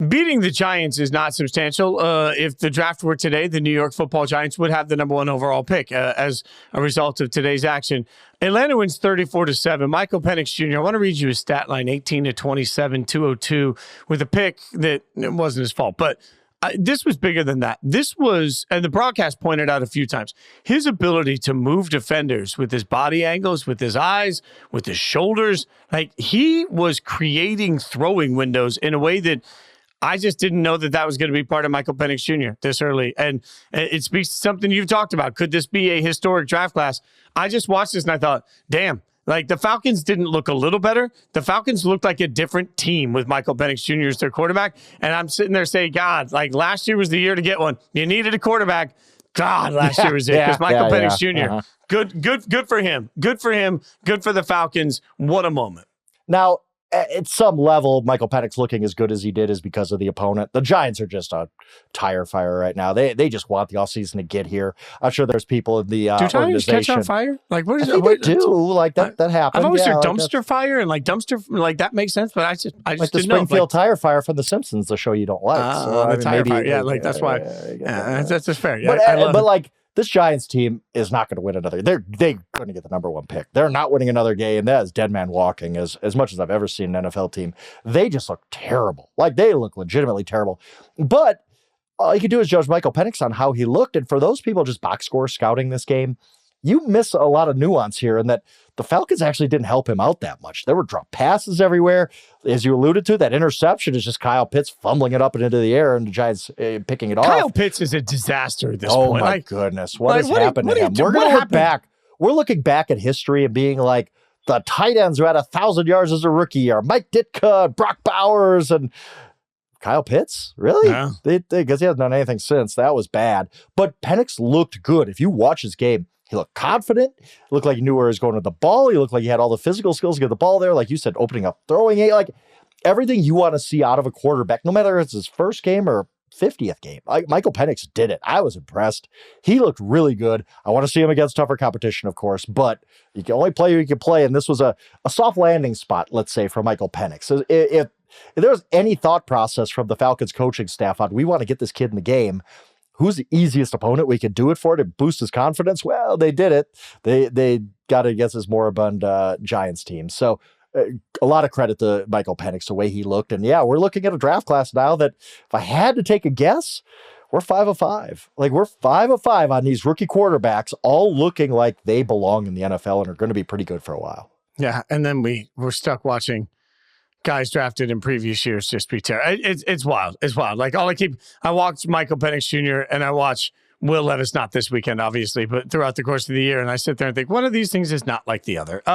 beating the Giants is not substantial. If the draft were today, the New York Football Giants would have the number 1 overall pick as a result of today's action. Atlanta wins 34-7. Michael Penix Jr., I want to read you his stat line, 18-27, 202, with a pick that it wasn't his fault. But this was bigger than that. This was, and the broadcast pointed out a few times, his ability to move defenders with his body angles, with his eyes, with his shoulders. Like, he was creating throwing windows in a way that I just didn't know that was going to be part of Michael Penix Jr. this early. And it speaks to something you've talked about. Could this be a historic draft class? I just watched this and I thought, damn. Like, the Falcons didn't look a little better. The Falcons looked like a different team with Michael Penix Jr. as their quarterback. And I'm sitting there saying, God, like, last year was the year to get one. You needed a quarterback. God, last year was it. Because Michael Penix Jr., good for him. Good for him. Good for the Falcons. What a moment. Now, at some level, Michael Penix looking as good as he did is because of the opponent. The Giants are just a tire fire right now. They just want the offseason to get here. I'm sure there's people in the organization. Do tires catch on fire? Like, what is it? They do. Like, that happened. I've always heard dumpster fire, and like dumpster, like, that makes sense, but I just like the didn't Springfield tire fire from The Simpsons, the show you don't like. The tire fire. Yeah, like, that's why. That's just fair. Yeah, but like, this Giants team is not going to win another. They're going to get the number 1 pick. They're not winning another game. That is dead man walking as much as I've ever seen an NFL team. They just look terrible. Like, they look legitimately terrible. But all you can do is judge Michael Penix on how he looked. And for those people just box score scouting this game, you miss a lot of nuance here in that the Falcons actually didn't help him out that much. There were drop passes everywhere. As you alluded to, that interception is just Kyle Pitts fumbling it up and into the air and the Giants picking it off. Kyle Pitts is a disaster at this point. Oh, my goodness. What has happened to him? We're going to look back. We're looking back at history and being like, the tight ends who had 1,000 yards as a rookie are Mike Ditka, Brock Bowers, and Kyle Pitts? Really? Yeah. Because he hasn't done anything since. That was bad. But Penix looked good. If you watch his game, he looked confident. He looked like he knew where he was going with the ball. He looked like he had all the physical skills to get the ball there. Like you said, opening up, throwing it. Like, everything you want to see out of a quarterback, no matter if it's his first game or 50th game. Michael Penix did it. I was impressed. He looked really good. I want to see him against tougher competition, of course, but you can only play who you can play, and this was a soft landing spot, let's say, for Michael Penix. So if there was any thought process from the Falcons coaching staff on, we want to get this kid in the game, who's the easiest opponent we could do it for to boost his confidence? Well, they did it. They got it against his moribund Giants team. So a lot of credit to Michael Penix, the way he looked. And yeah, we're looking at a draft class now that if I had to take a guess, we're 5 of 5. Like, we're 5 of 5 on these rookie quarterbacks, all looking like they belong in the NFL and are going to be pretty good for a while. Yeah. And then we're stuck watching guys drafted in previous years just be terrible. It's wild. It's wild. Like, I watched Michael Penix Jr. and I watch Will Levis, not this weekend, obviously, but throughout the course of the year. And I sit there and think, one of these things is not like the other.